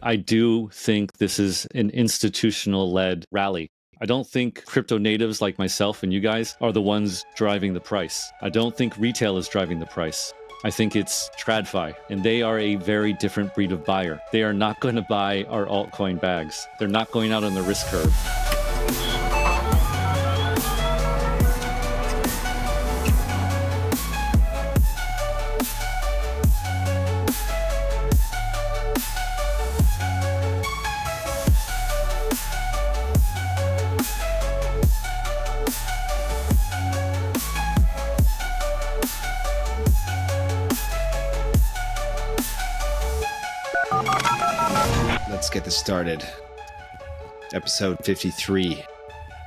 I do think this is an institutional-led rally. I don't think crypto natives like myself and you guys are the ones driving the price. I don't think retail is driving the price. I think it's TradFi, and they are a very different breed of buyer. They are not going to buy our altcoin bags. They're not going out on the risk curve. Let's get this started. Episode 53,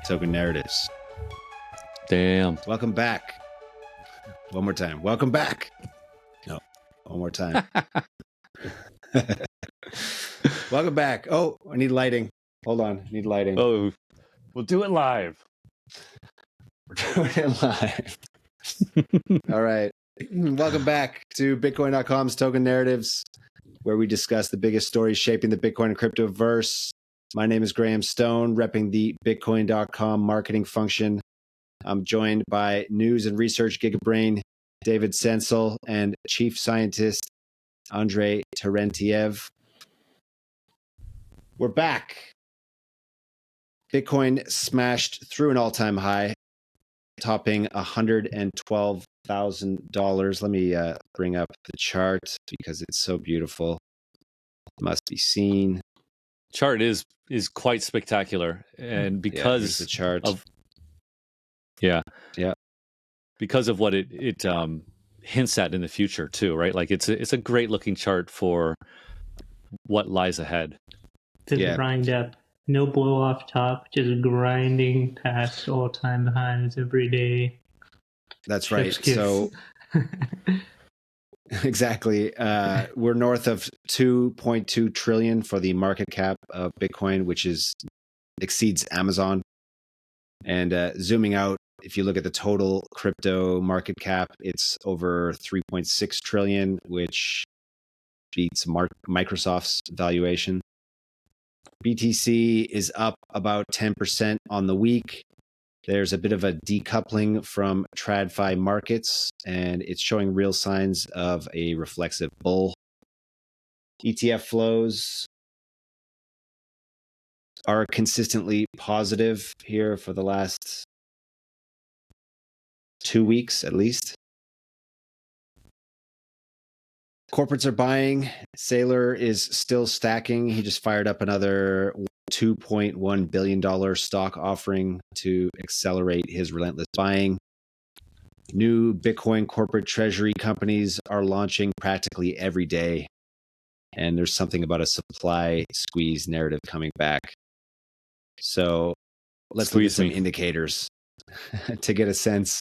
Token Narratives. Damn. Welcome back. One more time. Welcome back. No, one more time. Welcome back. Oh, I need lighting. Hold on. I need lighting. Oh, we'll do it live. We're doing it live. All right. Welcome back to Bitcoin.com's Token Narratives, where we discuss the biggest stories shaping the Bitcoin and cryptoverse. My name is Graham Stone, repping the Bitcoin.com marketing function. I'm joined by news and research gigabrain David Sensel and chief scientist Andrei Terentiev. We're back. Bitcoin smashed through an all-time high, topping $112,000. Let me bring up the chart because it's so beautiful. It must be seen. Chart is quite spectacular, and because the chart of because of what it hints at in the future too, right? Like it's a great looking chart for what lies ahead. To grind up, no blow off top, just grinding past all-time highs every day. That's right. So exactly, we're north of 2.2 trillion for the market cap of Bitcoin, which exceeds Amazon. And zooming out, if you look at the total crypto market cap, it's over 3.6 trillion, which beats Microsoft's valuation. BTC is up about 10% on the week. There's a bit of a decoupling from TradFi markets, and it's showing real signs of a reflexive bull. ETF flows are consistently positive here for the last 2 weeks at least. Corporates are buying. Saylor is still stacking. He just fired up another $2.1 billion stock offering to accelerate his relentless buying. New Bitcoin corporate treasury companies are launching practically every day. And there's something about a supply squeeze narrative coming back. So let's look at some indicators to get a sense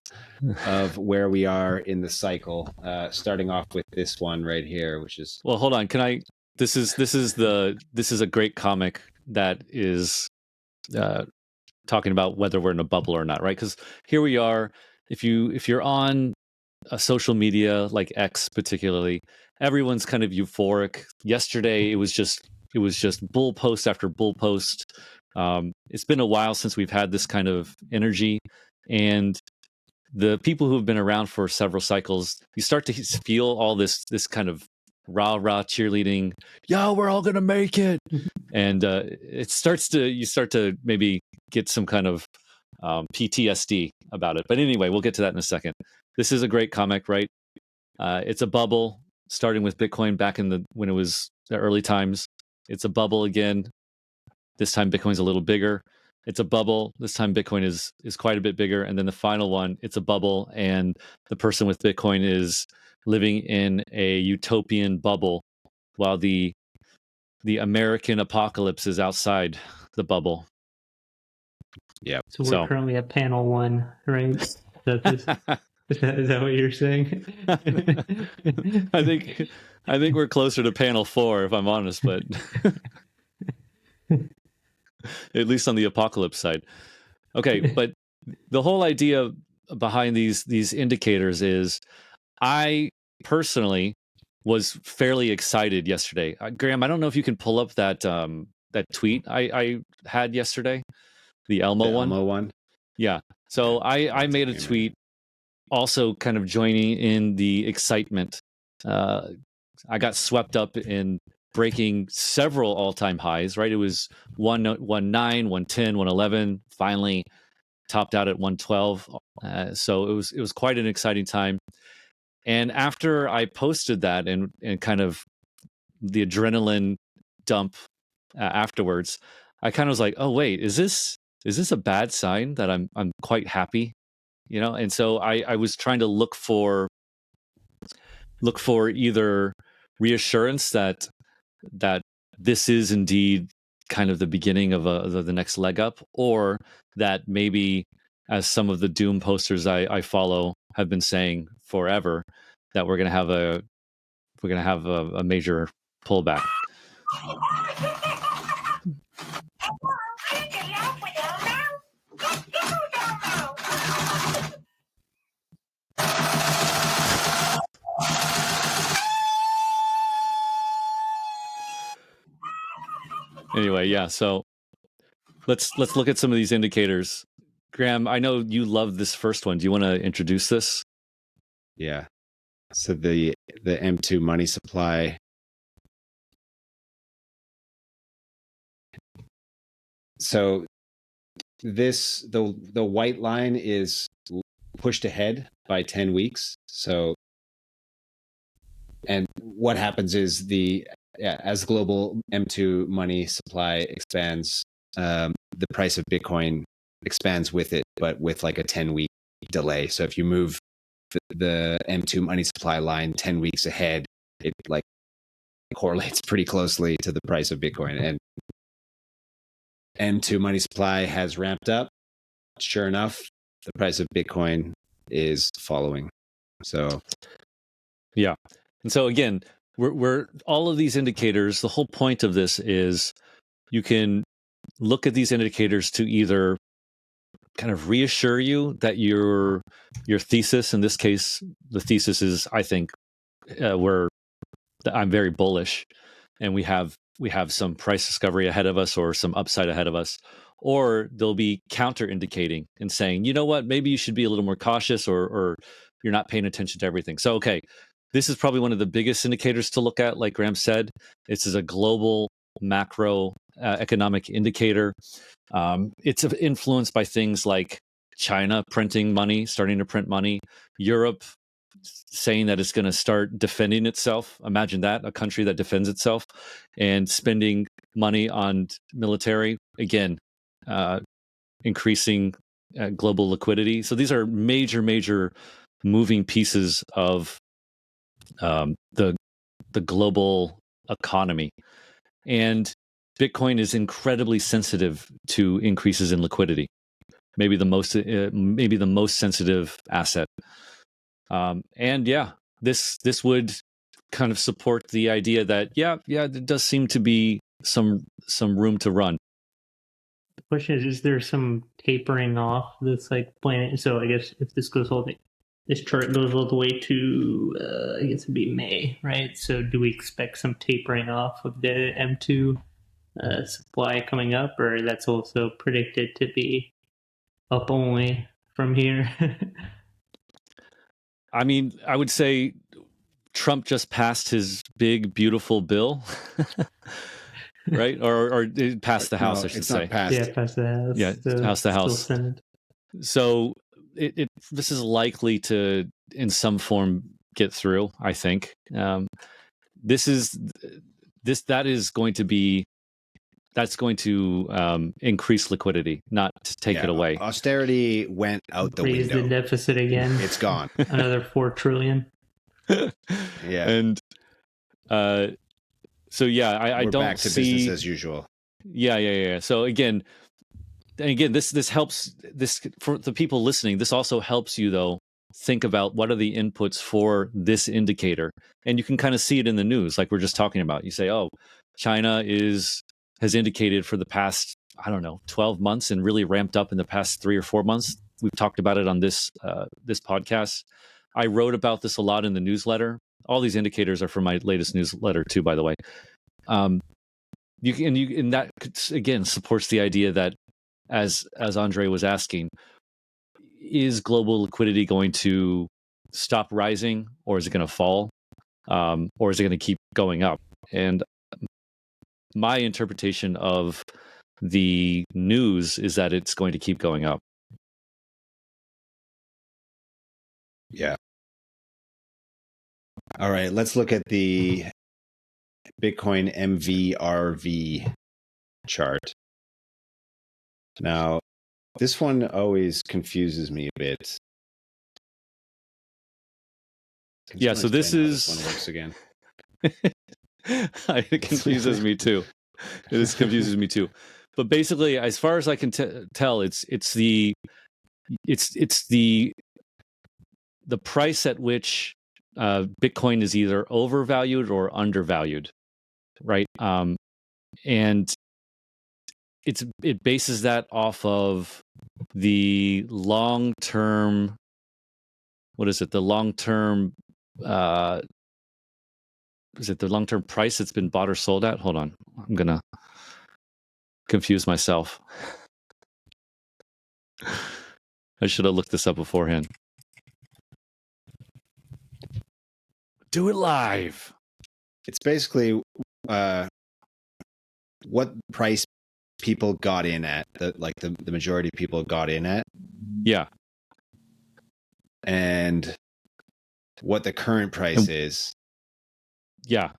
of where we are in the cycle. Starting off with this one right here, which is hold on. Can I? This is a great comic that is talking about whether we're in a bubble or not, right? Because here we are. If you're on a social media like X particularly, everyone's kind of euphoric. Yesterday it was just bull post after bull post. It's been a while since we've had this kind of energy, and the people who have been around for several cycles, you start to feel all this kind of rah cheerleading. Yeah, we're all gonna make it, and you start to maybe get some kind of PTSD about it. But anyway, we'll get to that in a second. This is a great comic, right? It's a bubble, starting with Bitcoin back when it was the early times. It's a bubble again. This time Bitcoin's a little bigger. It's a bubble. This time Bitcoin is quite a bit bigger. And then the final one, it's a bubble, and the person with Bitcoin is living in a utopian bubble while the American apocalypse is outside the bubble. Yeah. So we're currently at panel 1, right? Is that what you're saying? I think we're closer to panel 4, if I'm honest, but at least on the apocalypse side. Okay, but the whole idea behind these indicators is, I personally was fairly excited yesterday. Graham, I don't know if you can pull up that that tweet I had yesterday, the Elmo The one. Elmo one. Yeah. So I made a tweet also kind of joining in the excitement. I got swept up in breaking several all-time highs, right? It was 119, 110, 111, finally topped out at 112. So it was quite an exciting time. And after I posted that and kind of the adrenaline dump afterwards, I kind of was like, oh wait, is this a bad sign that I'm quite happy? You know, and so I was trying to look for either reassurance that this is indeed kind of the beginning of the next leg up, or that maybe, as some of the doom posters I follow have been saying forever, that we're gonna have a major pullback. Anyway, yeah. So let's look at some of these indicators. Graham, I know you love this first one. Do you want to introduce this? Yeah. So the M2 money supply. So this the white line is pushed ahead by 10 weeks. So, and what happens is as global M2 money supply expands, the price of Bitcoin expands with it, but with like a 10-week delay. So if you move the M2 money supply line 10 weeks ahead, it like correlates pretty closely to the price of Bitcoin. And M2 money supply has ramped up. Sure enough, the price of Bitcoin is following. So, yeah. And so again, we're all of these indicators. The whole point of this is you can look at these indicators to either kind of reassure you that your thesis, in this case, the thesis is, I think, I'm very bullish, and we have some price discovery ahead of us or some upside ahead of us, or they'll be counter indicating and saying, you know what, maybe you should be a little more cautious, or you're not paying attention to everything. So, okay, this is probably one of the biggest indicators to look at. Like Graham said, this is a global macro economic indicator. It's influenced by things like China printing money, starting to print money, Europe saying that it's going to start defending itself. Imagine that, a country that defends itself and spending money on military, again, increasing global liquidity. So these are major moving pieces of the global economy. And Bitcoin is incredibly sensitive to increases in liquidity. Maybe the most sensitive asset. And yeah, this would kind of support the idea that yeah, there does seem to be some room to run. The question is there some tapering off that's like planning? So I guess if this chart goes all the way to I guess it'd be May, right? So do we expect some tapering off of the M2 supply coming up, or that's also predicted to be up only from here? I mean, I would say Trump just passed his big, beautiful bill, right? Or it passed the House, I should say. Passed. Yeah, passed the House. Yeah, passed the House. Senate. So this is likely to, in some form, get through. I think that's going to increase liquidity, not to take it away. Austerity went out the Raise window. the deficit again. It's gone. Another $4 trillion. Yeah. And so yeah, I We're don't back to see business as usual. Yeah. So again, this helps for the people listening. This also helps you though think about what are the inputs for this indicator, and you can kind of see it in the news, like we're just talking about. You say, oh, China has indicated for the past, I don't know, 12 months and really ramped up in the past 3 or 4 months. We've talked about it on this podcast. I wrote about this a lot in the newsletter. all these indicators are from my latest newsletter too, by the way. And that again supports the idea that, as Andrei was asking, is global liquidity going to stop rising, or is it going to fall, or is it going to keep going up? And my interpretation of the news is that it's going to keep going up. Yeah. All right, let's look at the Bitcoin MVRV chart. Now, this one always confuses me a bit. Yeah, so this is how this one works again. It confuses me too. This confuses me too. But basically, as far as I can tell, it's the price at which Bitcoin is either overvalued or undervalued, right? And it bases that off of the long-term. What is it? The long-term. Is it the long-term price it's been bought or sold at? Hold on, I'm gonna confuse myself. I should have looked this up beforehand. Do it live. It's basically what price people got in at, the majority of people got in at. Yeah. And what the current price is. Yeah.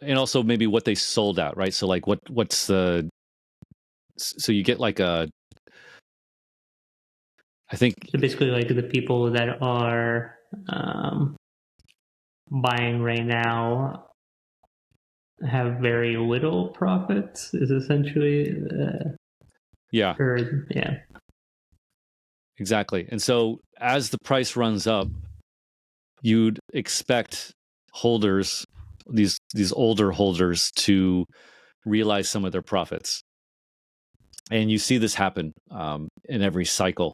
And also maybe what they sold at, right? So like what's the, so you get like a, I think. So basically like the people that are buying right now have very little profits is essentially yeah. Or, yeah. Exactly. And so as the price runs up, you'd expect holders, these older holders, to realize some of their profits. And you see this happen in every cycle.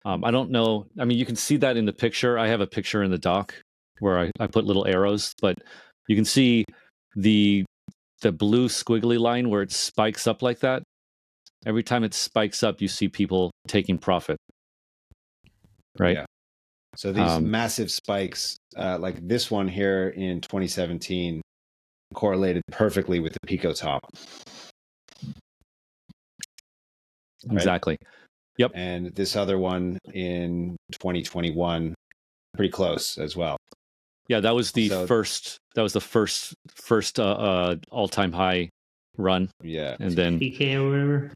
I don't know. I mean, you can see that in the picture. I have a picture in the doc where I put little arrows, but you can see the blue squiggly line where it spikes up like that. Every time it spikes up, you see people taking profit. Right? Yeah. So these massive spikes, like this one here in 2017, correlated perfectly with the Pico top. Right? Exactly. Yep. And this other one in 2021, pretty close as well. Yeah, that was the first. That was the first all-time high run. Yeah, and then PK or whatever.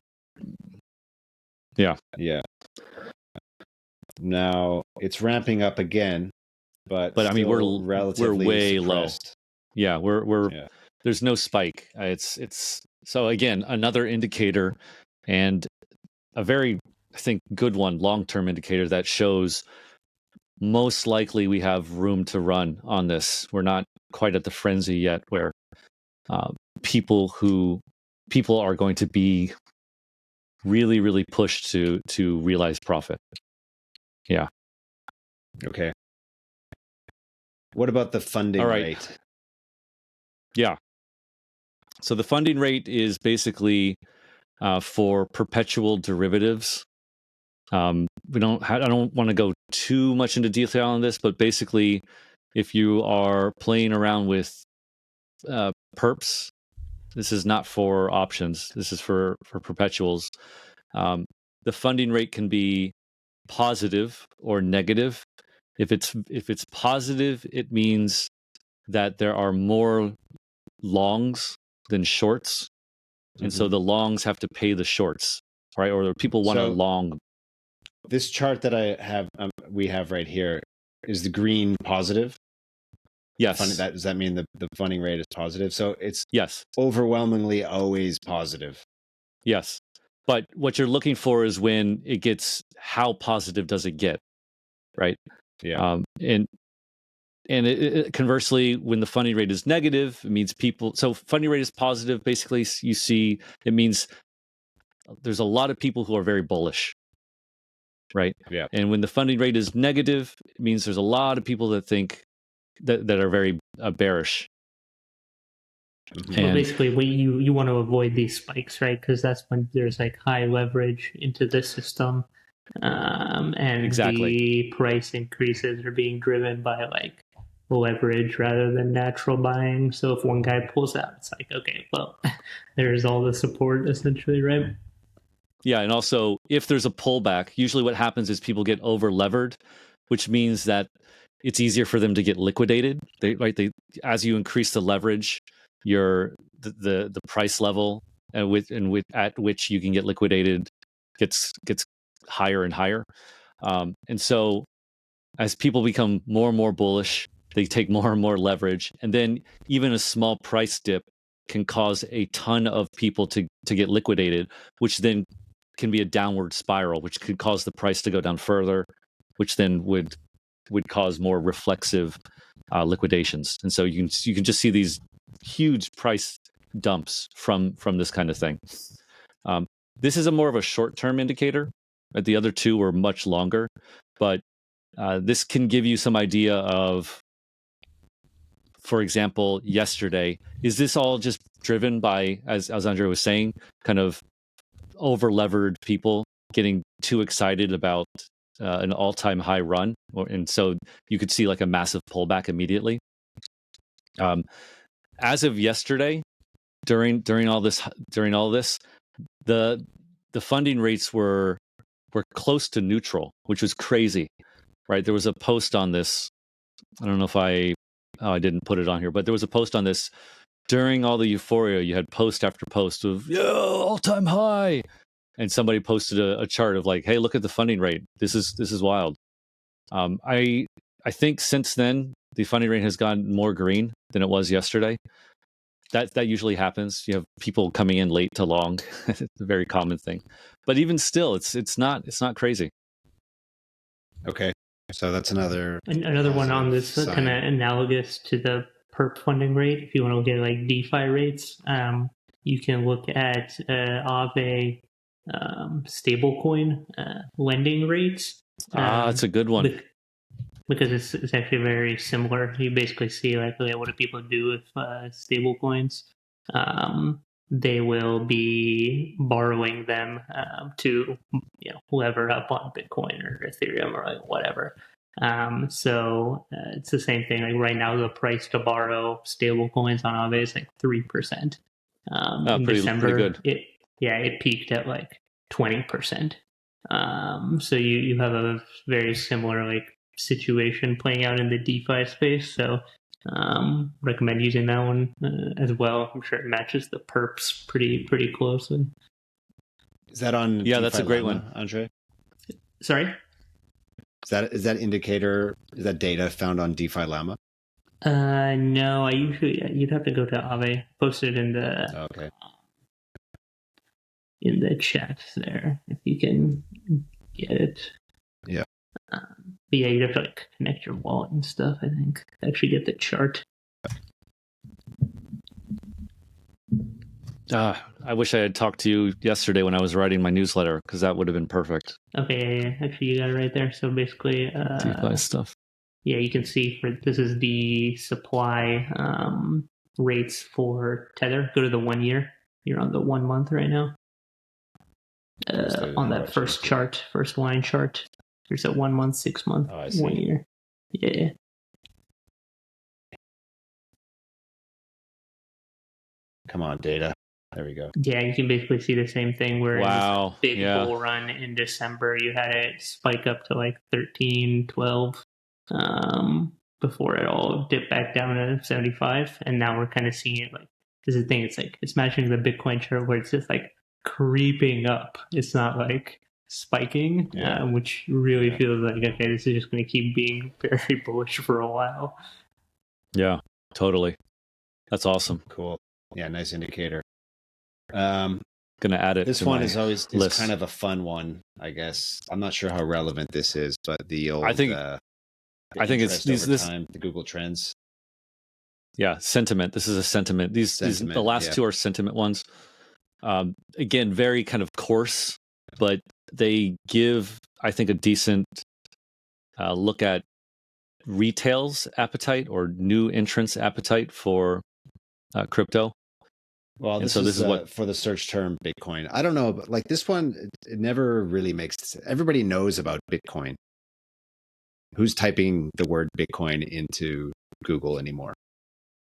Yeah. Now it's ramping up again, but I mean we're way suppressed. low. Yeah, we're there's no spike. It's so again another indicator, and a very, I think, good one, long-term indicator that shows most likely we have room to run on this. We're not quite at the frenzy yet where people are going to be really, really pushed to realize profit. Yeah. Okay. What about the funding rate? Yeah. So the funding rate is basically for perpetual derivatives. I don't want to go too much into detail on this, but basically, if you are playing around with perps, this is not for options. This is for perpetuals. The funding rate can be positive or negative. If it's positive, it means that there are more longs than shorts, and so the longs have to pay the shorts, right? Or people want to long. This chart that I have, we have right here, is the green positive? Yes. Does that mean the funding rate is positive? So it's yes, overwhelmingly always positive. Yes. But what you're looking for is when it gets, how positive does it get, right? Yeah. And conversely, when the funding rate is negative, it means people. So funding rate is positive. Basically, you see, it means there's a lot of people who are very bullish, right? Yeah. And when the funding rate is negative, it means there's a lot of people that think that are very bearish. Mhm. Well, basically, what you want to avoid these spikes, right? Because that's when there's like high leverage into the system, and Exactly. the price increases are being driven by like leverage rather than natural buying. So if one guy pulls out, it's like, okay, well, there's all the support essentially, right? Yeah, and also if there's a pullback, usually what happens is people get over levered, which means that it's easier for them to get liquidated. They as you increase the leverage, the price level and with at which you can get liquidated gets higher and higher. And so as people become more and more bullish, they take more and more leverage, and then even a small price dip can cause a ton of people to get liquidated, which then can be a downward spiral, which could cause the price to go down further, which then would cause more reflexive liquidations. And so you can just see these huge price dumps from this kind of thing. This is a more of a short term indicator. The other two were much longer, but this can give you some idea of, for example, yesterday. Is this all just driven by, as Andrei was saying, kind of over levered people getting too excited about an all time high run, and so you could see like a massive pullback immediately. As of yesterday, during all this, the funding rates were close to neutral, which was crazy, right? There was a post on this. I don't know if I didn't put it on here, but there was a post on this during all the euphoria. You had post after post of all time high, and somebody posted a chart of like, hey, look at the funding rate. This is wild. I think since then the funding rate has gone more green than it was yesterday. That usually happens. You have people coming in late to long. It's a very common thing. But even still, it's not crazy. Okay, so that's another Another one on this sign. kind of analogous to the perp funding rate. If you want to look at like DeFi rates, you can look at Aave stablecoin lending rates. That's a good one. Because it's actually very similar. You basically see like, okay, what do people do with stable coins? They will be borrowing them to lever up on Bitcoin or Ethereum or like whatever. So it's the same thing. Like right now, the price to borrow stable coins on Aave is like 3%. In Pretty December, good. it peaked at like 20%. So you have a very similar like situation playing out in the DeFi space. So recommend using that one as well. I'm sure it matches the perps pretty closely. Is that on? Yeah, DeFi that's a great Llama, one. Andrei? Sorry. Is that indicator? Is that data found on DeFi Llama? No, I usually you'd have to go to Aave. Posted in the in the chat there if you can get it. Yeah. But yeah, you'd have to like connect your wallet and stuff, I think, to actually get the chart. I wish I had talked to you yesterday when I was writing my newsletter, because that would have been perfect. Okay, yeah. Actually, you got it right there. So basically, DeFi stuff. Yeah, you can see for this is the supply rates for Tether. Go to the 1 year. You're on the 1 month right now. On that first chart, first line chart. There's a 1 month, 6 month, 1 year. Yeah. Come on, data. There we go. Yeah, you can basically see the same thing where Wow. in this big bull run in December, you had it spike up to like 13, 12 before it all dipped back down to 75. And now we're kind of seeing it like, this is the thing, it's like, it's matching the Bitcoin chart where it's just like creeping up. It's not like spiking, which really feels like, okay, this is just going to keep being very bullish for a while. Yeah, totally. That's awesome. Cool. Yeah, nice indicator. Gonna add it. This one is always kind of a fun one, I guess. I'm not sure how relevant this is, but the old I think it's this time, the Google Trends. Yeah, sentiment. This is a sentiment. These the last two are sentiment ones. Again, very kind of coarse, but they give, I think, a decent look at retail's appetite or new entrants' appetite for crypto. Well, And this so is, this is what for the search term Bitcoin. I don't know, but like this one, it never really makes sense. Everybody knows about Bitcoin. Who's typing the word Bitcoin into Google anymore?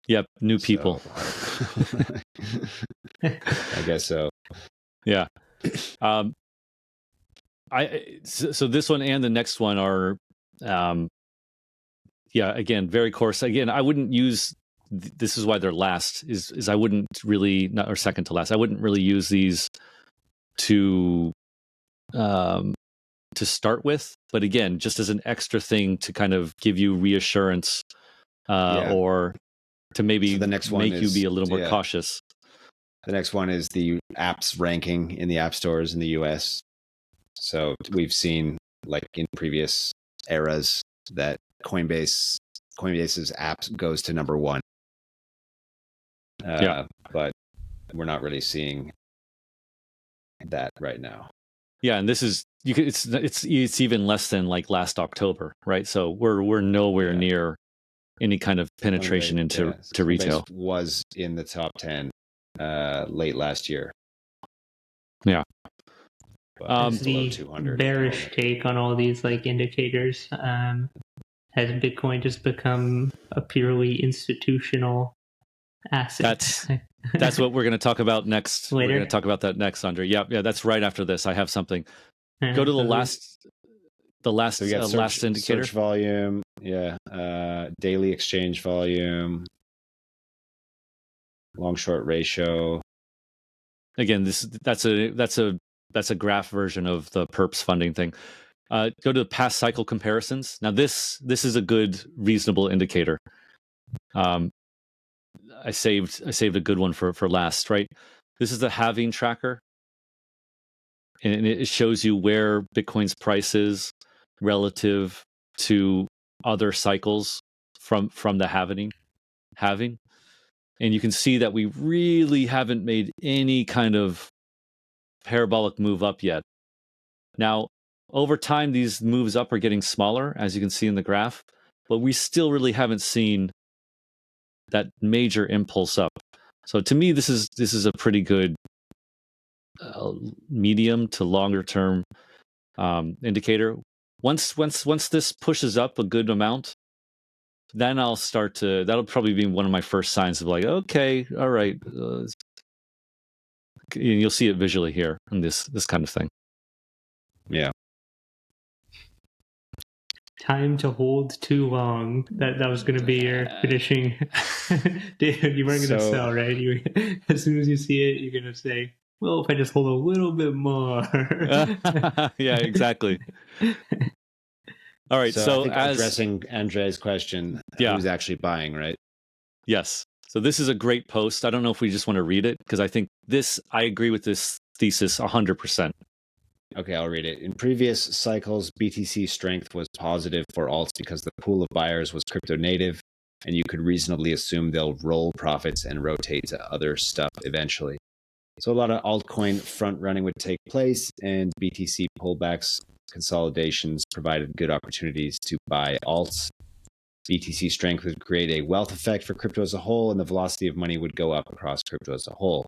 Yep, new people. So, I guess so. Yeah. So this one and the next one are again, very coarse. Again, I wouldn't use this is why they're last is I wouldn't really not or second to last. I wouldn't really use these to start with, but again, just as an extra thing to kind of give you reassurance or to maybe So the next one make you be a little more yeah. cautious. The next one is the apps ranking in the app stores in the US. So we've seen, like in previous eras, that Coinbase's app goes to number one. But we're not really seeing that right now. Yeah, and this is it's even less than like last October, right? So we're nowhere near any kind of penetration into to retail. Was in the top 10 late last year. Yeah. It's the bearish take on all these like indicators. Has Bitcoin just become a purely institutional asset? That's what we're going to talk about next. Later? We're going to talk about that next, Andrei. Yeah, that's right after this. I have something. Go to the last so we got last indicator. Search volume, daily exchange volume, long short ratio. Again, that's a graph version of the perps funding thing. Go to the past cycle comparisons. Now this is a good, reasonable indicator. I saved a good one for last, right? This is the halving tracker, and it shows you where Bitcoin's price is relative to other cycles from the halving. And you can see that we really haven't made any kind of parabolic move up yet. Now, over time, these moves up are getting smaller, as you can see in the graph, but we still really haven't seen that major impulse up. So to me, this is a pretty good medium to longer term indicator. Once this pushes up a good amount, then I'll start to. That'll probably be one of my first signs of like, okay, all right. You'll see it visually here in this kind of thing. Yeah. Time to hold too long. That was going to be your finishing. David, you weren't going to sell, right? As soon as you see it, you're going to say, well, if I just hold a little bit more. Yeah, exactly. All right, so I think addressing Andrei's question, who's actually buying, right? Yes. So this is a great post. I don't know if we just want to read it, because I think I agree with this thesis 100%. Okay, I'll read it. In previous cycles, BTC strength was positive for alts because the pool of buyers was crypto native, and you could reasonably assume they'll roll profits and rotate to other stuff eventually. So a lot of altcoin front running would take place, and BTC pullbacks, consolidations provided good opportunities to buy alts. BTC strength would create a wealth effect for crypto as a whole, and the velocity of money would go up across crypto as a whole.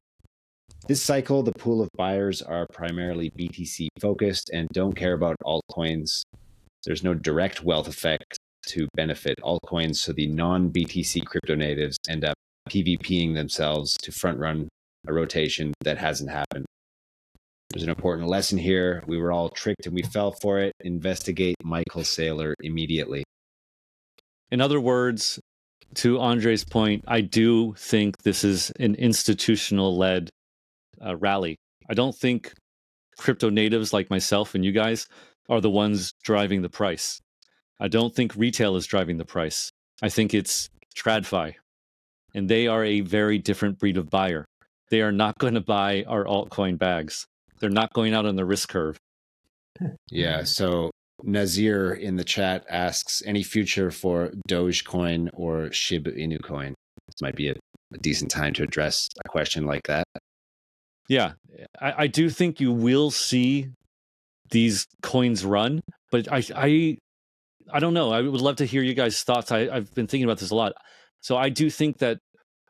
This cycle, the pool of buyers are primarily BTC focused and don't care about altcoins. There's no direct wealth effect to benefit altcoins, so the non-BTC crypto natives end up PvPing themselves to front run a rotation that hasn't happened. There's an important lesson here. We were all tricked and we fell for it. Investigate Michael Saylor immediately. In other words, to Andrei's point, I do think this is an institutional-led rally. I don't think crypto natives like myself and you guys are the ones driving the price. I don't think retail is driving the price. I think it's TradFi, and they are a very different breed of buyer. They are not going to buy our altcoin bags. They're not going out on the risk curve. Yeah, so Nazir in the chat asks, any future for Dogecoin or Shiba Inu coin? This might be a decent time to address a question like that. Yeah, I do think you will see these coins run, but I I don't know. I would love to hear you guys' thoughts. I've been thinking about this a lot. So I do think that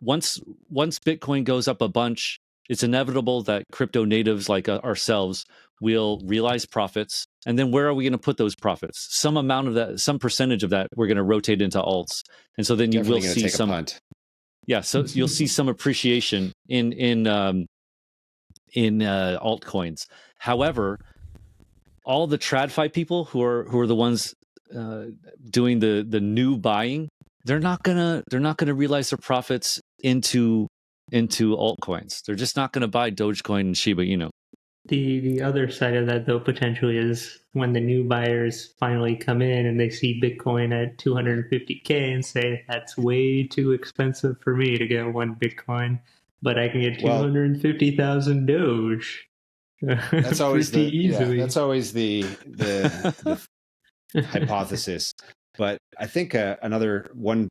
once Bitcoin goes up a bunch, it's inevitable that crypto natives like ourselves will realize profits. And then where are we going to put those profits? Some amount of that, some percentage of that, we're going to rotate into alts. And so then you Definitely will going to see take some. a punt. Yeah, so you'll see some appreciation in altcoins. However, all the TradFi people who are the ones doing the new buying, they're not gonna realize their profits into altcoins. They're just not gonna buy Dogecoin and Shiba Inu. The other side of that, though, potentially is when the new buyers finally come in and they see Bitcoin at 250K and say, that's way too expensive for me to get one Bitcoin, but I can get 250,000 Doge. That's always pretty easily. that's always the hypothesis. But I think another one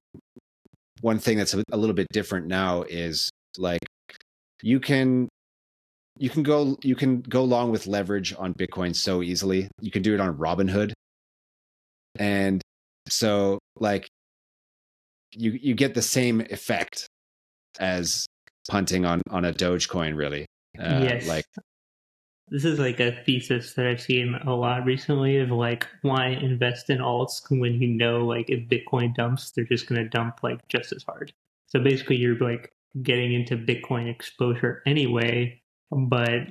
thing that's a little bit different now is like you can go along with leverage on Bitcoin so easily. You can do it on Robinhood, and so like you get the same effect as punting on a Dogecoin, really. Yes. Like this is like a thesis that I've seen a lot recently of like why invest in alts when you know like if Bitcoin dumps, they're just going to dump like just as hard. So basically, you're like getting into Bitcoin exposure anyway, but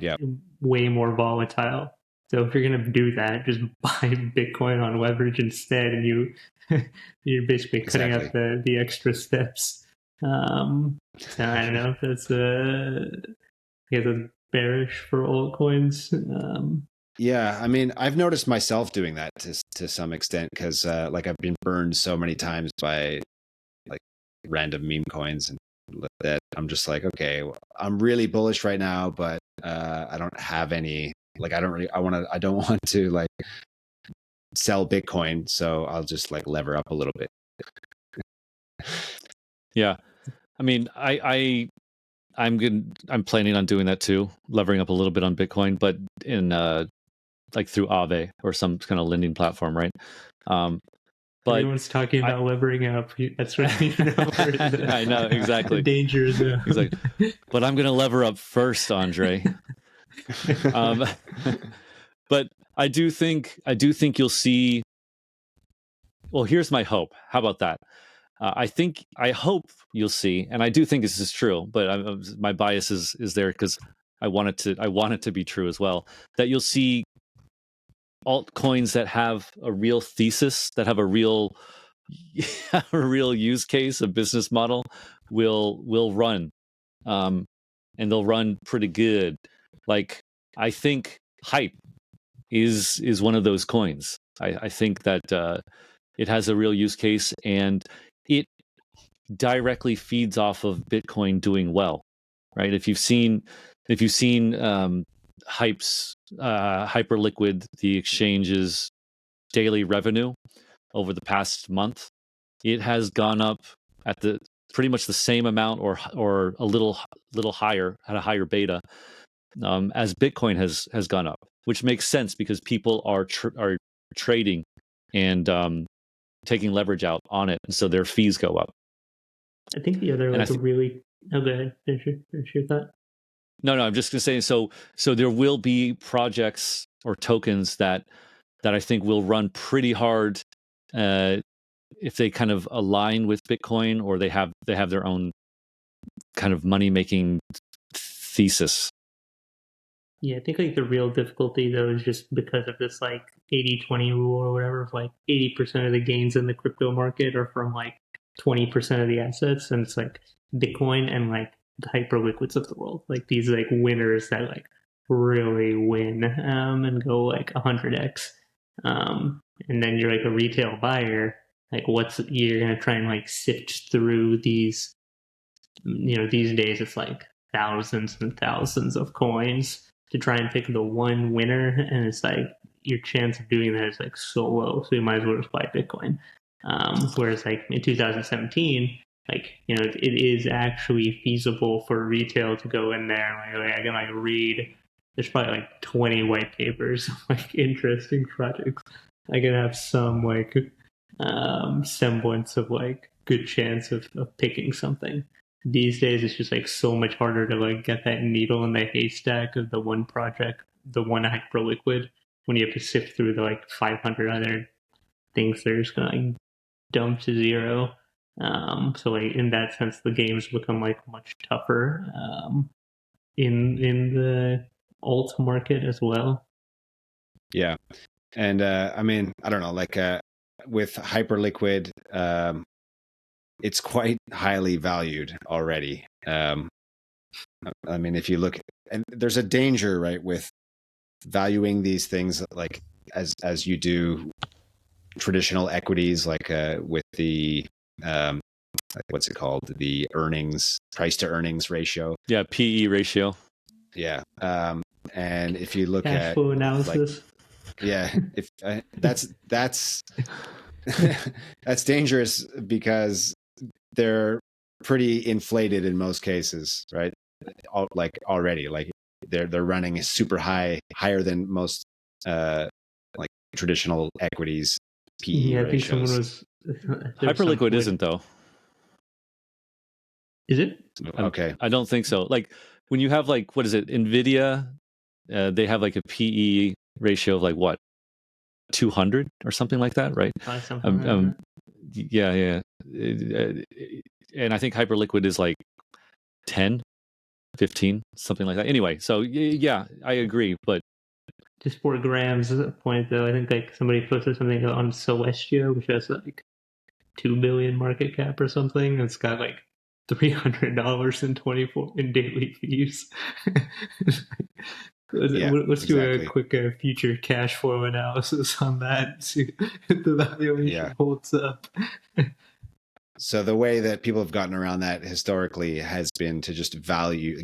way more volatile. So if you're going to do that, just buy Bitcoin on leverage instead, and you're basically cutting out the extra steps. So I don't know if that's I guess it's bearish for altcoins. Yeah, I mean, I've noticed myself doing that to some extent because like I've been burned so many times by like random meme coins and that I'm just like, okay, I'm really bullish right now, but I don't have any. Like, I don't want to like sell Bitcoin, so I'll just like lever up a little bit. Yeah, I mean, I'm good. I'm planning on doing that too, levering up a little bit on Bitcoin, but in like through Aave or some kind of lending platform, right? But everyone's talking about levering up. That's what you know. I know exactly. Danger zone. Exactly. But I'm going to lever up first, Andrei. But I do think you'll see. Well, here's my hope. How about that? I hope you'll see, and I do think this is true. But my bias is there because I want it to be true as well. That you'll see altcoins that have a real thesis, that have a real use case, a business model, will run, and they'll run pretty good. Like I think hype is one of those coins. I think that it has a real use case, and it directly feeds off of Bitcoin doing well, right? If you've seen Hype's Hyperliquid, the exchange's daily revenue over the past month, it has gone up at the pretty much the same amount or a little higher, at a higher beta, as Bitcoin has gone up, which makes sense because people are trading and taking leverage out on it, and so their fees go up. I think the other like really. Oh, go ahead. Finish your thought. No, I'm just going to say, so there will be projects or tokens that I think will run pretty hard if they kind of align with Bitcoin, or they have their own kind of money making thesis. Yeah, I think like the real difficulty though is just because of this like 80-20 rule or whatever, of like 80% of the gains in the crypto market are from like 20% of the assets, and it's like Bitcoin and like the hyper liquids of the world, like these like winners that like really win and go like 100x. And then you're like a retail buyer, like you're gonna try and like sift through these, these days it's like thousands and thousands of coins to try and pick the one winner, and it's like your chance of doing that is like so low, so you might as well just buy Bitcoin. Whereas like in 2017, like it is actually feasible for retail to go in there and like I can like read. There's probably like 20 white papers of like interesting projects. I can have some like semblance of like good chance of picking something. These days, it's just like so much harder to like get that needle in the haystack of the one project, the one hyperliquid, when you have to sift through the like 500 other things that are just gonna like dump to zero. So like in that sense, the games become like much tougher in the alt market as well. Yeah. And I mean, I don't know, like with Hyperliquid, it's quite highly valued already. I mean, if you look, and there's a danger, right, with valuing these things like as you do traditional equities, like with the what's it called, the earnings price to earnings ratio. Yeah, PE ratio. Yeah. And if you look Cash at flow analysis. yeah, if that's that's dangerous because they're pretty inflated in most cases, right? Like already, like they're running super higher than most like traditional equities PE Yeah, I think ratios. someone was. Hyperliquid isn't though. Is it? Okay. I don't think so. Like when you have like, what is it, Nvidia? They have like a PE ratio of like what, 200 or something like that, right? Something like that. Yeah. And I think Hyperliquid is like 10, 15, something like that. Anyway, so yeah, I agree. But just for Graham's point, though, I think like somebody posted something on Celestia, which has like 2 billion market cap or something. And it's got like $300 in 24 in daily fees. Let's do a quick future cash flow analysis on that. See if the valuation holds up. So the way that people have gotten around that historically has been to just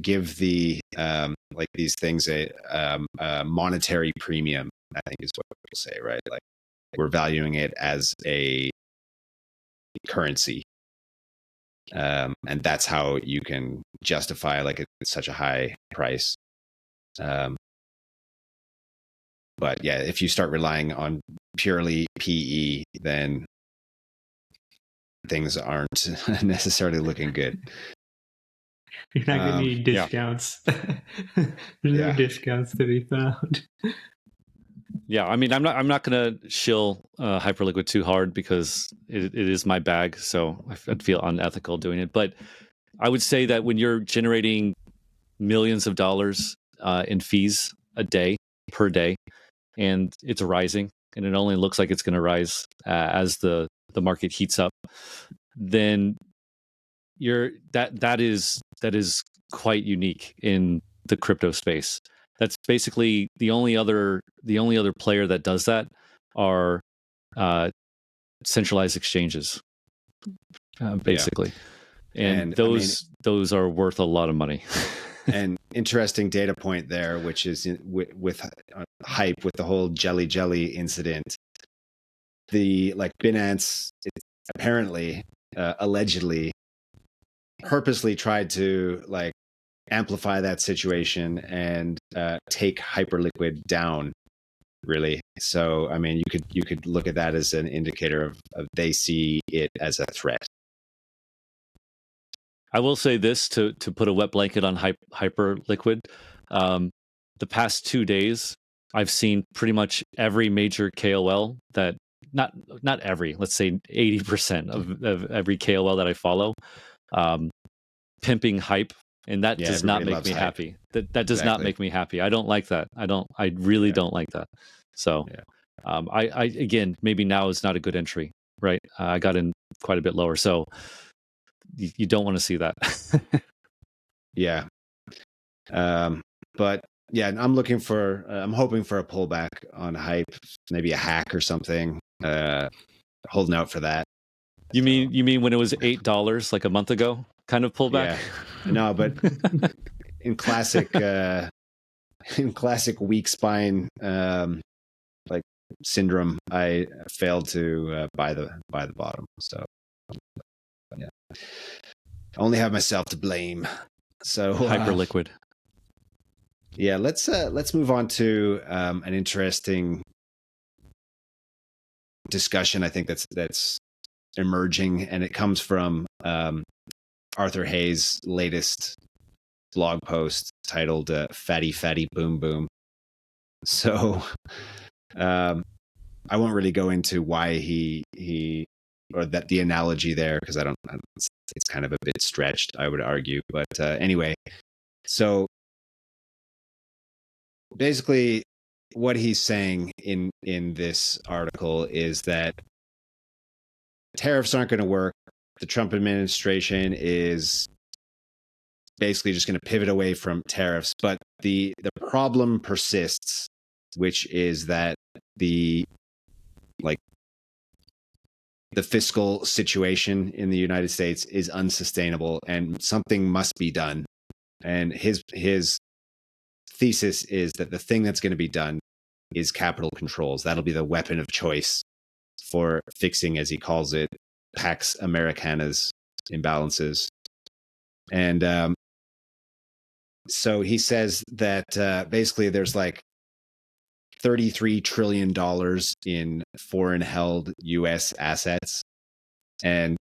give the like these things a monetary premium, I think is what people say, right? Like we're valuing it as a currency. And that's how you can justify like it's such a high price. But yeah, if you start relying on purely PE, then things aren't necessarily looking good. You're not going to need discounts. There's no discounts to be found. Yeah, I mean, I'm not going to shill Hyperliquid too hard because it is my bag, so I'd feel unethical doing it. But I would say that when you're generating millions of dollars in fees a day per day, and it's rising, and it only looks like it's going to rise as the market heats up, then that is quite unique in the crypto space. That's basically the only other player that does that are centralized exchanges, basically. And those are worth a lot of money. And interesting data point there, which is with hype, with the whole jelly incident. The like Binance apparently, allegedly, purposely tried to like amplify that situation and take Hyperliquid down. Really, so I mean, you could look at that as an indicator of they see it as a threat. I will say this to put a wet blanket on Hyperliquid. The past 2 days, I've seen pretty much every major KOL that not every, let's say 80% of every KOL that I follow, pimping hype, and that does not make me happy. That does not make me happy. I don't like that. I really don't like that. So, I again, maybe now is not a good entry, right? I got in quite a bit lower, so you don't want to see that. Yeah. But yeah, I'm hoping for a pullback on hype, maybe a hack or something. Holding out for that. You mean when it was $8 like a month ago, kind of pullback? Yeah. No, but in classic weak spine like syndrome, I failed to buy the bottom. So yeah, I only have myself to blame. So Hyperliquid. Yeah, let's move on to an interesting discussion I think that's emerging, and it comes from Arthur Hayes' latest blog post titled "Fatty Fatty Boom Boom." So I won't really go into why he or that the analogy there, because it's kind of a bit stretched, I would argue. But anyway, so basically what he's saying in this article is that tariffs aren't going to work. The Trump administration is basically just going to pivot away from tariffs, but the problem persists, which is that the fiscal situation in the United States is unsustainable and something must be done. And his thesis is that the thing that's going to be done is capital controls. That'll be the weapon of choice for fixing, as he calls it, Pax Americana's imbalances. And so he says that basically there's like $33 trillion in foreign held US assets. And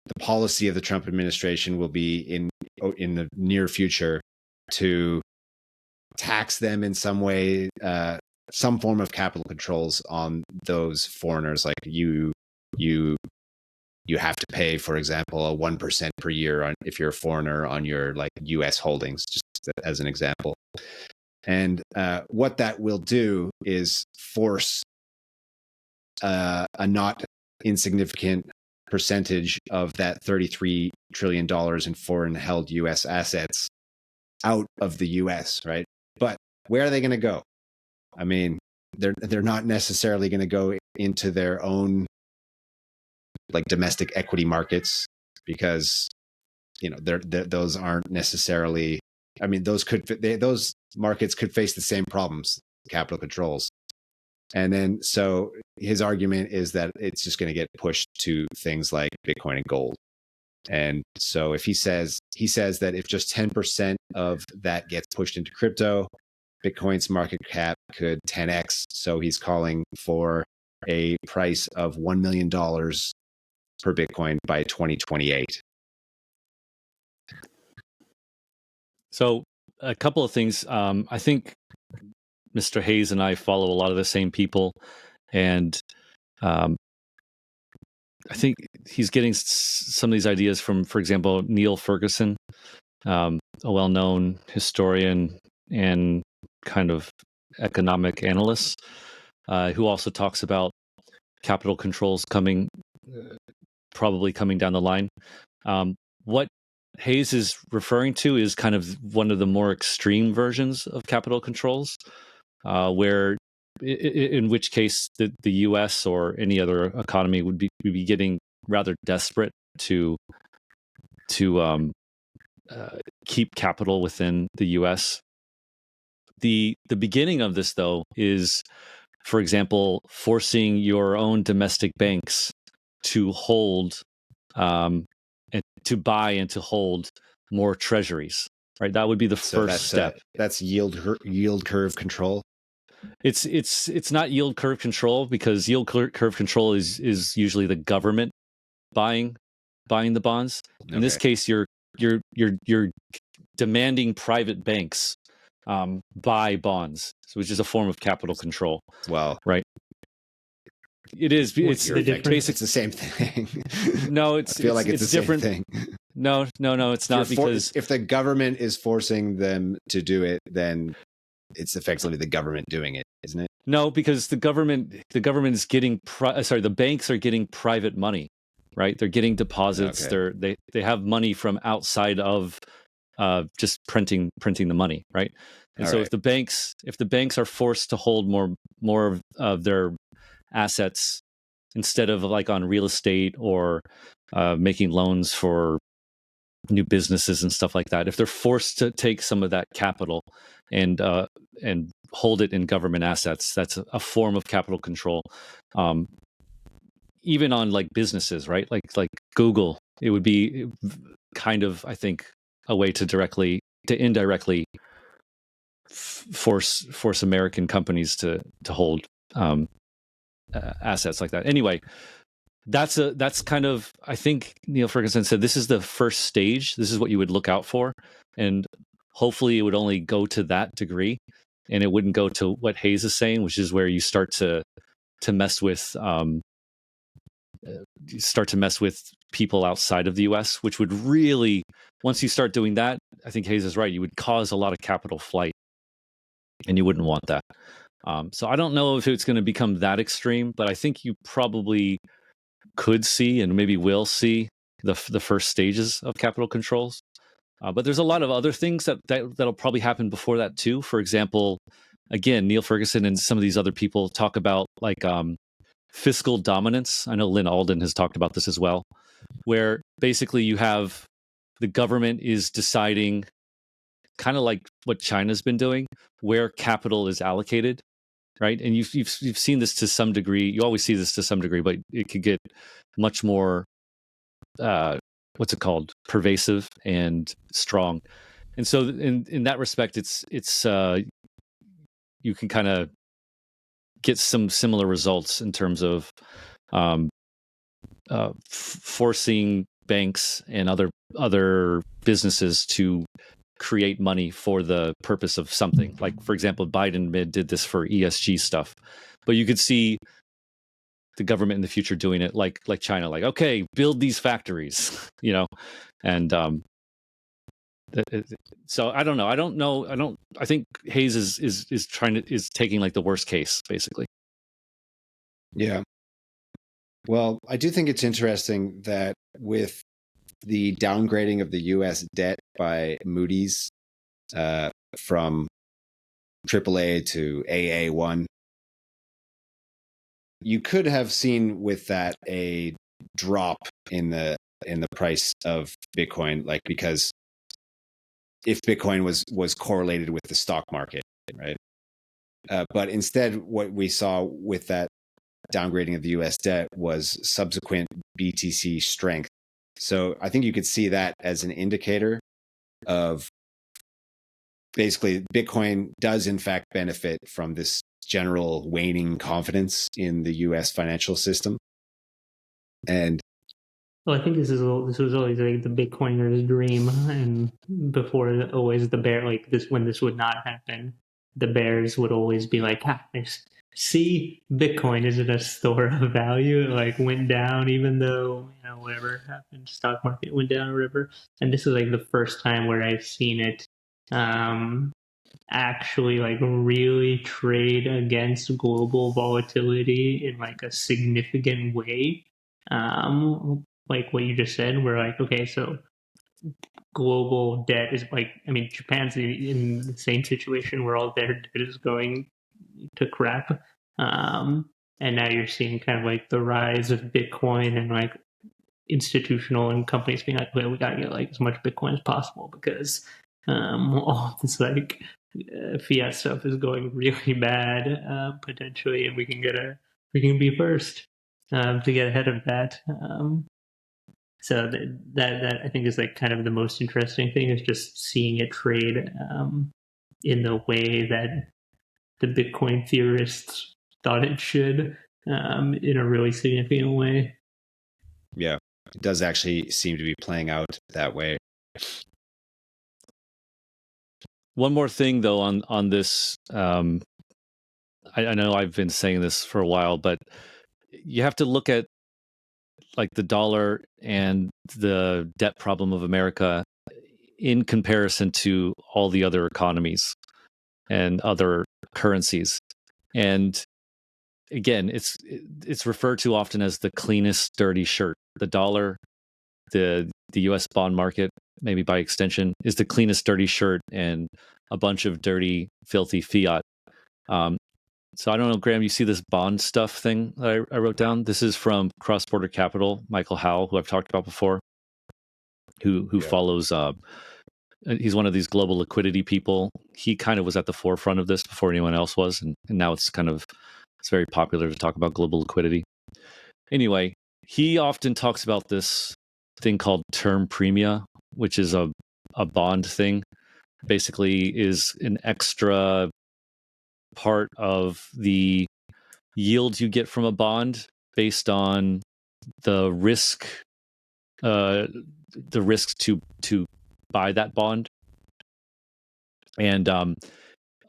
the policy of the Trump administration will be in the near future to tax them in some way, some form of capital controls on those foreigners. Like you have to pay, for example, a 1% per year on if you're a foreigner on your like US holdings, just as an example. And what that will do is force a not insignificant percentage of that $33 trillion in foreign held US assets out of the US, right? But where are they going to go? I mean, they're not necessarily going to go into their own like domestic equity markets, because those aren't necessarily. I mean, those markets could face the same problems, capital controls. And then so his argument is that it's just going to get pushed to things like Bitcoin and gold. And so if he says that if just 10% of that gets pushed into crypto, Bitcoin's market cap could 10x. So he's calling for a price of $1 million per Bitcoin by 2028. So a couple of things. I think Mr. Hayes and I follow a lot of the same people, and I think he's getting some of these ideas from, for example, Neil Ferguson, a well-known historian and kind of economic analyst, who also talks about capital controls probably coming down the line. What Hayes is referring to is kind of one of the more extreme versions of capital controls, where in which case the U.S. or any other economy would be getting rather desperate to keep capital within the U.S. The beginning of this, though, is, for example, forcing your own domestic banks to hold and to buy and to hold more treasuries. Right, that would be the first step. That's yield curve control. It's not yield curve control, because yield curve control is usually the government buying the bonds. In this case, you're demanding private banks buy bonds, which is a form of capital control. Well, right. It is. It's the difference. It's the same thing. No, I feel like it's the different. same thing. No, it's not, because if the government is forcing them to do it, then it's effectively the government doing it, isn't it? No, because the government is getting the banks are getting private money, right? They're getting deposits. Okay. They have money from outside of just printing the money, right? And so if the banks are forced to hold more of their assets instead of like on real estate or making loans for new businesses and stuff like that, if they're forced to take some of that capital and hold it in government assets, that's a form of capital control. Even on like businesses, right? Like Google, it would be kind of, I think, a way to indirectly force American companies to hold assets like that. Anyway, that's kind of, I think Neil Ferguson said, this is the first stage. This is what you would look out for, and hopefully it would only go to that degree, and it wouldn't go to what Hayes is saying, which is where you start to mess with people outside of the US, which would really, once you start doing that, I think Hayes is right, you would cause a lot of capital flight, and you wouldn't want that. So I don't know if it's going to become that extreme, but I think you probably could see and maybe will see the first stages of capital controls. But there's a lot of other things that'll probably happen before that too. For example, again, Neil Ferguson and some of these other people talk about like fiscal dominance. I know Lynn Alden has talked about this as well, where basically you have the government is deciding, kind of like what China's been doing, where capital is allocated, right? And you've seen this to some degree. You always see this to some degree, but it could get much more what's it called, pervasive and strong. And so in that respect, it's you can kind of get some similar results in terms of forcing banks and other businesses to create money for the purpose of something. Like, for example, Biden did this for ESG stuff, but you could see the government in the future doing it like China, like, okay, build these factories, and so I don't know. I think Hayes is taking like the worst case, basically. Yeah. Well, I do think it's interesting that with the downgrading of the U.S. debt by Moody's from AAA to AA1, you could have seen with that a drop in the price of Bitcoin, like, because if Bitcoin was correlated with the stock market, right? But instead, what we saw with that downgrading of the U.S. debt was subsequent BTC strength. So I think you could see that as an indicator of basically Bitcoin does in fact benefit from this general waning confidence in the U.S. financial system. And well, I think this was always like the Bitcoiner's dream, and before always the bear, like this, when this would not happen, the bears would always be like, see, Bitcoin isn't a store of value. It like went down, even though whatever happened, stock market went down or whatever. And this is like the first time where I've seen it actually like really trade against global volatility in like a significant way. Like what you just said, we're like, okay, so global debt is like, I mean, Japan's in the same situation where all their debt is going to crap. And now you're seeing kind of like the rise of Bitcoin and like institutional and companies being like, well, we got to get like as much Bitcoin as possible because all this like fiat stuff is going really bad potentially, and we can be first to get ahead of that. So that I think is like kind of the most interesting thing, is just seeing it trade in the way that the Bitcoin theorists thought it should, in a really significant way. yeah, it does actually seem to be playing out that way. One more thing though on this, I know I've been saying this for a while, but you have to look at like the dollar and the debt problem of America in comparison to all the other economies and other currencies. And again, it's referred to often as the cleanest dirty shirt. The dollar, the US bond market, maybe by extension, is the cleanest dirty shirt, and a bunch of dirty, filthy fiat. So I don't know, Graham, you see this bond stuff thing that I wrote down? This is from Cross Border Capital, Michael Howell, who I've talked about before, who follows, he's one of these global liquidity people. He kind of was at the forefront of this before anyone else was. And now it's very popular to talk about global liquidity. Anyway, he often talks about this thing called term premia, which is a bond thing. Basically is an extra part of the yield you get from a bond based on the risk to buy that bond. And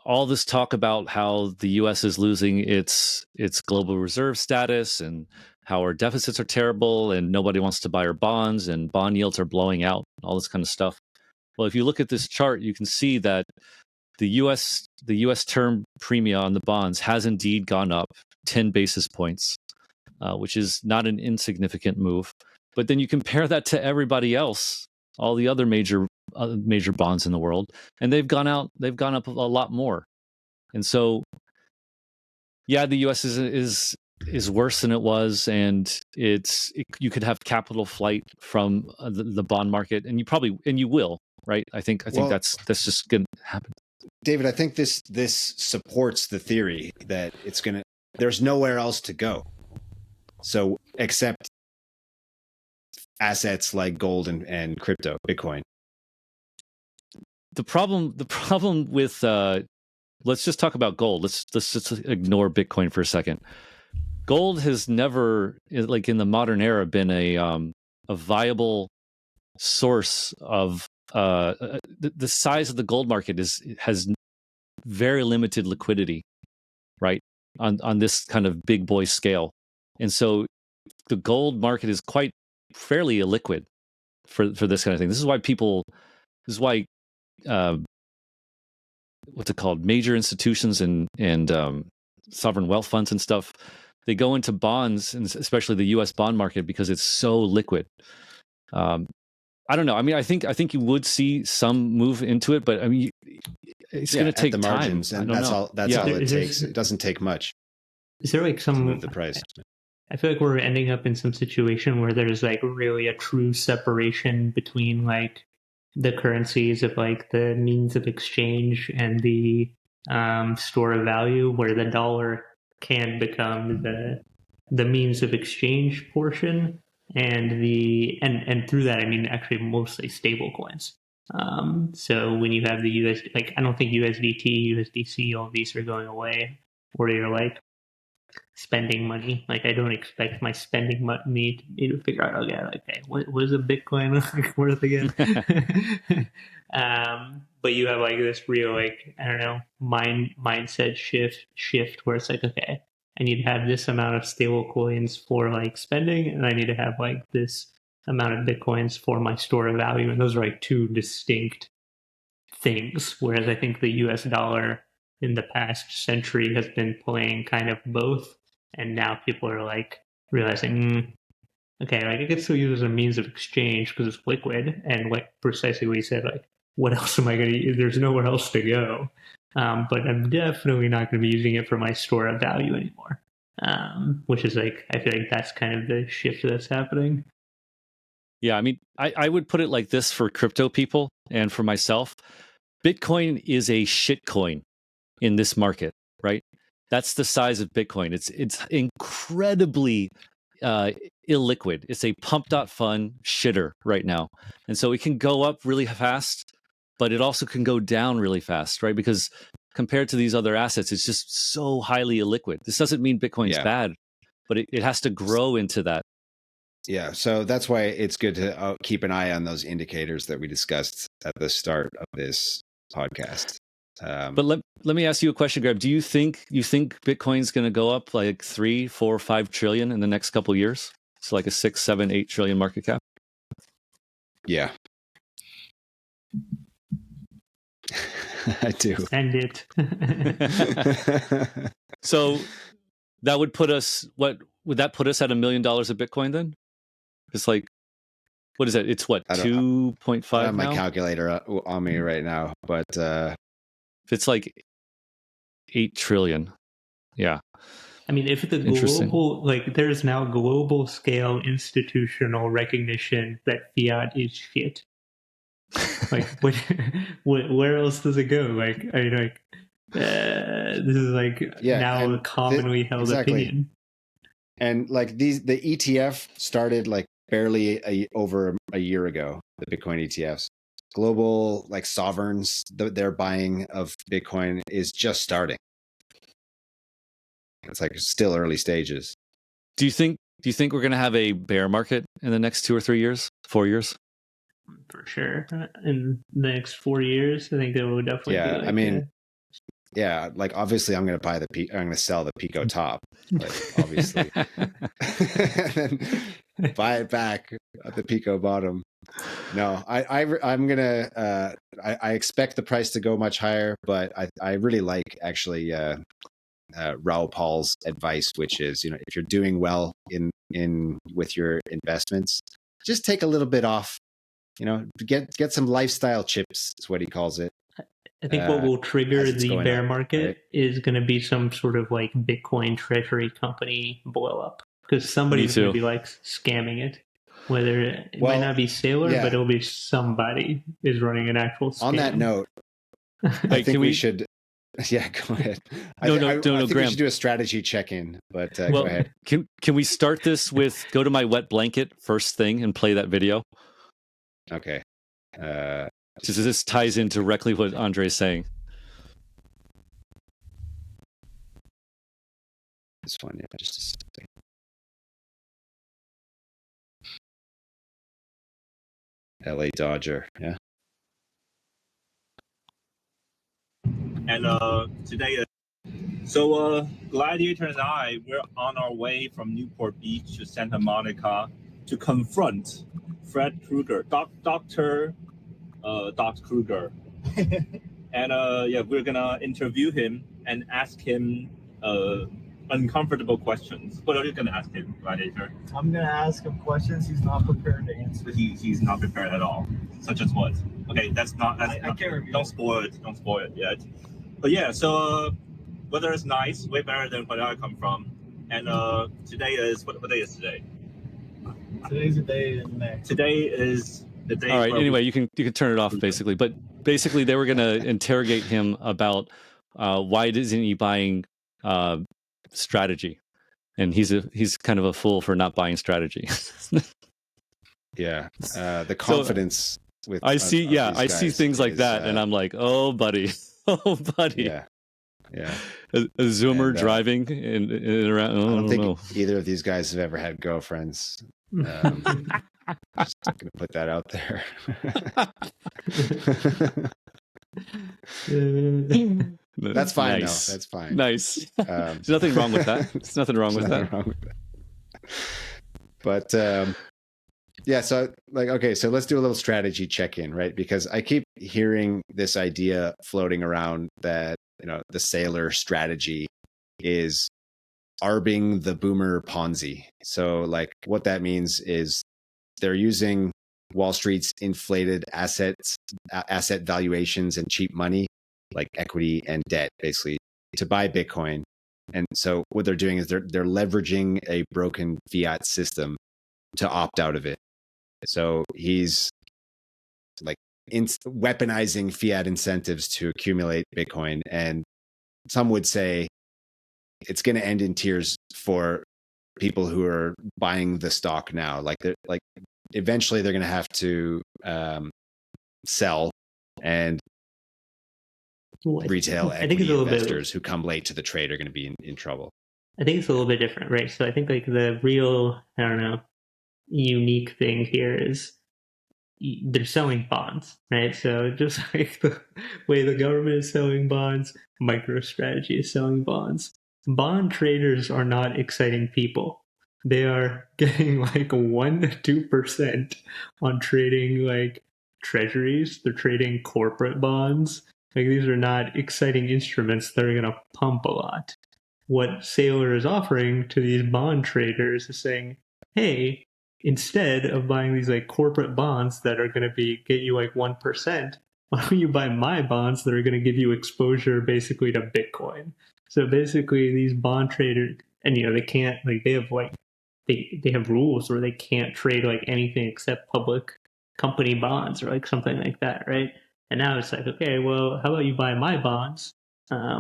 all this talk about how the U.S. is losing its global reserve status and how our deficits are terrible and nobody wants to buy our bonds and bond yields are blowing out, all this kind of stuff. Well, if you look at this chart, you can see that the U.S. term premia on the bonds has indeed gone up 10 basis points, which is not an insignificant move. But then you compare that to everybody else, all the other major bonds in the world, and they've gone up a lot more. And so, yeah, the U.S. is worse than it was, and you could have capital flight from the bond market, and you will, right? I think that's just going to happen. David, I think this supports the theory that there's nowhere else to go. So except assets like gold and crypto, Bitcoin. The problem with let's just talk about gold. Let's just ignore Bitcoin for a second. Gold has never, like in the modern era, been a viable source of the size of the gold market has very limited liquidity, right? On this kind of big boy scale. And so the gold market is fairly illiquid for this kind of thing. This is why what's it called? Major institutions and sovereign wealth funds and stuff, they go into bonds, and especially the U.S. bond market, because it's so liquid. I don't know. I mean, I think you would see some move into it, but I mean, it's going to take the margins, time. and that's all it takes. It doesn't take much. Is there like some to move the price? I feel like we're ending up in some situation where there's like really a true separation between like the currencies of like the means of exchange and the store of value, where the dollar can become the means of exchange portion, and and through that I mean actually mostly stable coins. So when you have the US, like I don't think USDT, USDC, all these are going away, where you're like spending money. Like I don't expect my spending money to figure out, okay, what is a Bitcoin worth again? But you have like this real, like, I don't know, mindset shift where it's like, okay, I need to have this amount of stable coins for like spending, and I need to have like this amount of Bitcoins for my store of value. And those are like two distinct things. Whereas I think the US dollar in the past century has been playing kind of both. And now people are like realizing, okay, like I can still use it as a means of exchange because it's liquid. And like precisely what you said, like, what else am I going to use? There's nowhere else to go. But I'm definitely not going to be using it for my store of value anymore. Which is like, I feel like that's kind of the shift that's happening. Yeah, I mean, I would put it like this for crypto people and for myself. Bitcoin is a shit coin in this market, right? That's the size of Bitcoin. It's incredibly illiquid. It's a pump.fun shitter right now. And so it can go up really fast, but it also can go down really fast, right? Because compared to these other assets, it's just so highly illiquid. This doesn't mean Bitcoin's bad, but it has to grow into that. Yeah, so that's why it's good to keep an eye on those indicators that we discussed at the start of this podcast. But let me ask you a question, Greg. Do you think Bitcoin's going to go up like 3, 4, 5 trillion in the next couple of years? It's like a 6, 7, 8 trillion market cap. Yeah, I do. Send it. So that would put us. What would that put us at $1 million of Bitcoin then? It's like, what is that? It's what, 2.5 I have now? my calculator on me right now, but it's like 8 trillion. Yeah. I mean, if the global, like, there's now global scale institutional recognition that fiat is shit. Like, where else does it go? Like, I mean, like, this is like now a commonly held opinion. And like the ETF started like barely over a year ago. The Bitcoin ETFs, global like sovereigns, their buying of Bitcoin is just starting. It's like still early stages. Do you think we're going to have a bear market in the next 2 or 3 years, 4 years? For sure. In the next 4 years, I think there will definitely be like I mean, yeah, like obviously I'm going to sell the Pico top, like obviously, and then buy it back at the Pico bottom. No, I'm gonna. I expect the price to go much higher, but I really like actually Raoul Paul's advice, which is, if you're doing well in with your investments, just take a little bit off. Get some lifestyle chips is what he calls it. I think what will trigger the bear market, right? is going to be some sort of like Bitcoin treasury company blow up, because somebody's going to be like scamming it. Whether it might not be Sailor, but it'll be somebody is running an actual scam. On that note, I think we should. Yeah, go ahead. I think Graham, we should do a strategy check-in, but go ahead. Can we start this with go to my wet blanket first thing and play that video? Okay. This ties in directly what Andrei's saying. This one, yeah, just a second. LA Dodger, yeah. And today, Gladiator and I, we're on our way from Newport Beach to Santa Monica to confront Fred Krueger, Dr. Krueger. And we're gonna interview him and ask him uncomfortable questions. What are you gonna ask him, Gladiator? I'm gonna ask him questions he's not prepared to answer. He's not prepared at all. Such as what? Okay, that's not. I can't review. Don't spoil it. Don't spoil it yet. But yeah, so weather is nice, way better than where I come from. And today is what day is today? Today's the day in May. Today is the day. All right. Anyway, you can turn it off basically. But basically, they were going to interrogate him about why isn't he buying strategy, and he's kind of a fool for not buying strategy. Yeah, the confidence with I see things like that, and I'm like, oh buddy, yeah. A Zoomer driving and around. I don't think either of these guys have ever had girlfriends. Just gonna put that out there. That's fine. Nice. That's fine. Nice. There's nothing wrong with that. There's nothing wrong with that. But yeah, so so let's do a little strategy check-in, right? Because I keep hearing this idea floating around that the Sailor strategy is arbing the boomer Ponzi. So what that means is they're using Wall Street's inflated asset valuations and cheap money, like equity and debt, basically, to buy Bitcoin. And so what they're doing is they're leveraging a broken fiat system to opt out of it. So he's weaponizing fiat incentives to accumulate Bitcoin. And some would say it's going to end in tears for people who are buying the stock now. Eventually they're going to have to sell, and retail equity investors who come late to the trade are going to be in trouble. I think it's a little bit different, right? So I think the real, unique thing here is they're selling bonds, right? So just like the way the government is selling bonds, MicroStrategy is selling bonds. Bond traders are not exciting people. They are getting 1% to 2% on trading treasuries. They're trading corporate bonds. These are not exciting instruments that are going to pump a lot. What Sailor is offering to these bond traders is saying, hey, instead of buying these corporate bonds that are going to get you 1%, why don't you buy my bonds that are going to give you exposure basically to Bitcoin? So basically these bond traders, and they can't, they have they have rules where they can't trade anything except public company bonds or something like that, right? And now it's okay, well, how about you buy my bonds,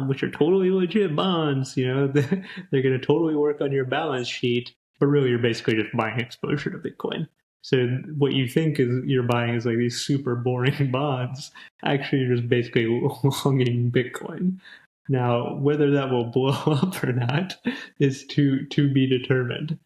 which are totally legit bonds, they're going to totally work on your balance sheet, but really you're basically just buying exposure to Bitcoin. So what you think is you're buying is these super boring bonds. Actually, you're just basically longing Bitcoin. Now, whether that will blow up or not is to be determined.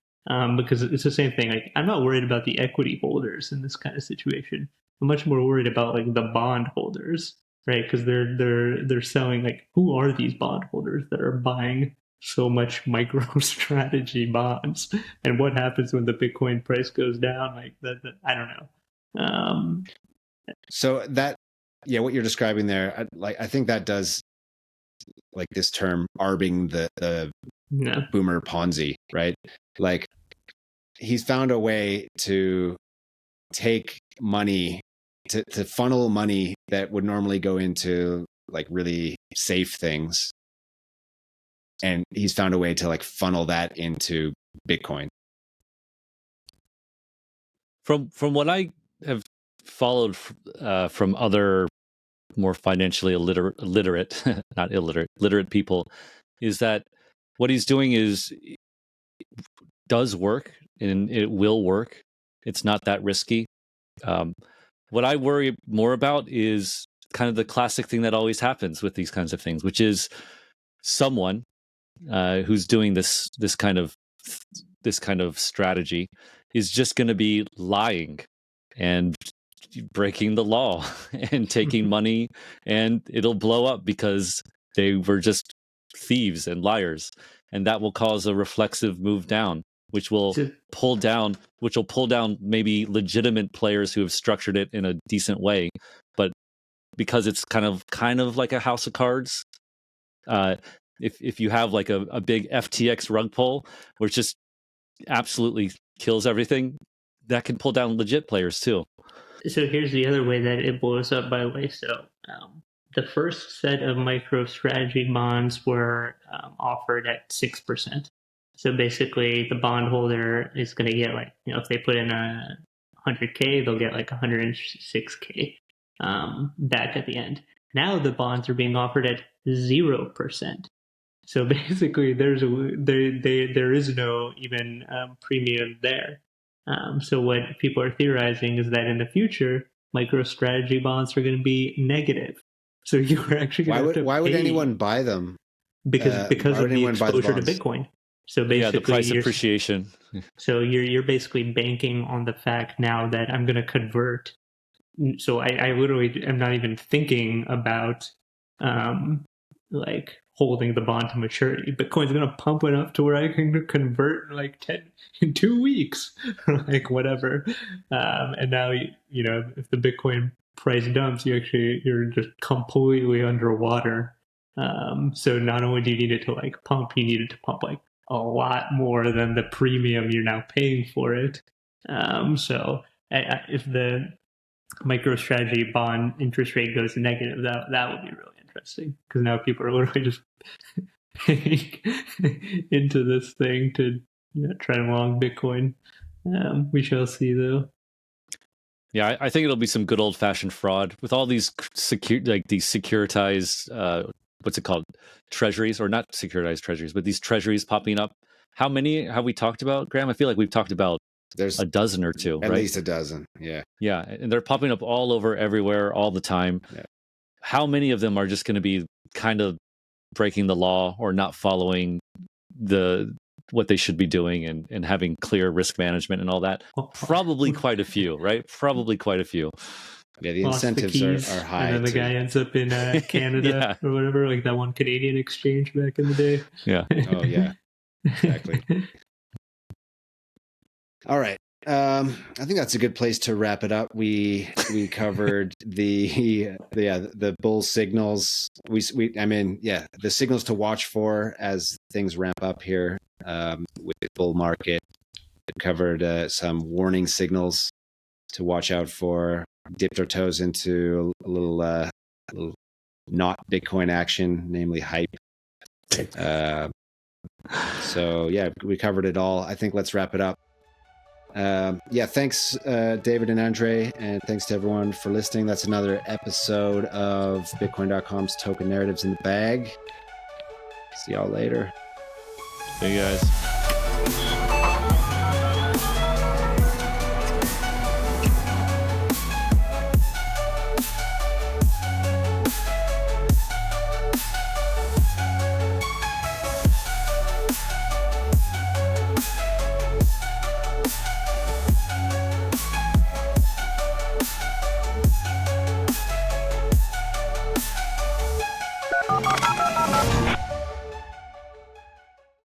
Because it's the same thing. Like, I'm not worried about the equity holders in this kind of situation. I'm much more worried about like the bond holders, right? Because they're selling. Like, who are these bond holders that are buying so much MicroStrategy bonds? And what happens when the Bitcoin price goes down? Like that I don't know. So that, yeah, what you're describing there, I think that does, like, this term arbing the Yeah. boomer Ponzi, right? Like, he's found a way to take money, to funnel money that would normally go into like really safe things, and he's found a way to like funnel that into Bitcoin. From what I have followed from other more financially literate, not illiterate, literate people, is that what he's doing does work, and it will work. It's not that risky. What I worry more about is kind of the classic thing that always happens with these kinds of things, which is someone who's doing this kind of strategy is just going to be lying and breaking the law and taking money, and it'll blow up because they were just thieves and liars, and that will cause a reflexive move down, which will pull down maybe legitimate players who have structured it in a decent way. But because it's kind of like a house of cards, if you have like a big FTX rug pull where it just absolutely kills everything, that can pull down legit players too. So here's the other way that it blows up, by the way. So the first set of MicroStrategy bonds were offered at 6%. So basically, the bondholder is going to get, like, if they put in 100K, they'll get like 106K back at the end. Now the bonds are being offered at 0%. So basically, there is no even premium there. So what people are theorizing is that in the future, MicroStrategy bonds are going to be negative. So you're actually going to have to why would anyone buy them? Because of the exposure to bonds? Bitcoin. So basically, the price appreciation. So you're basically banking on the fact now that I'm going to convert. So I literally am not even thinking about like holding the bond to maturity. Bitcoin's going to pump it up to where I can convert in 2 weeks, like whatever. And now, if the Bitcoin price dumps, you're just completely underwater. So not only do you need it to like pump, you need it to pump like a lot more than the premium you're now paying for it. So if the MicroStrategy bond interest rate goes negative, that would be really interesting, because now people are literally just paying into this thing to try to long Bitcoin. We shall see, though. Yeah, I think it'll be some good old fashioned fraud with all these these securitized what's it called, treasuries, or not securitized treasuries, but these treasuries popping up. How many have we talked about, Graham? I feel like we've talked about There's a dozen or two, at right? least a dozen. Yeah. Yeah, and they're popping up all over, everywhere, all the time. Yeah. How many of them are just going to be kind of breaking the law or not following what they should be doing and having clear risk management and all that? Probably quite a few, right? Probably quite a few. Yeah, the Lost incentives the keys, are high. and then the guy ends up in Canada or whatever, like that one Canadian exchange back in the day. Yeah. Oh yeah, exactly. All right. I think that's a good place to wrap it up. We covered the bull signals. The signals to watch for as things ramp up here with the bull market. We covered some warning signals to watch out for. Dipped our toes into a little not Bitcoin action, namely hype. So yeah, we covered it all. I think let's wrap it up. Thanks, David and Andrei, and thanks to everyone for listening. That's another episode of Bitcoin.com's Token Narratives in the Bag. See y'all later. See you guys.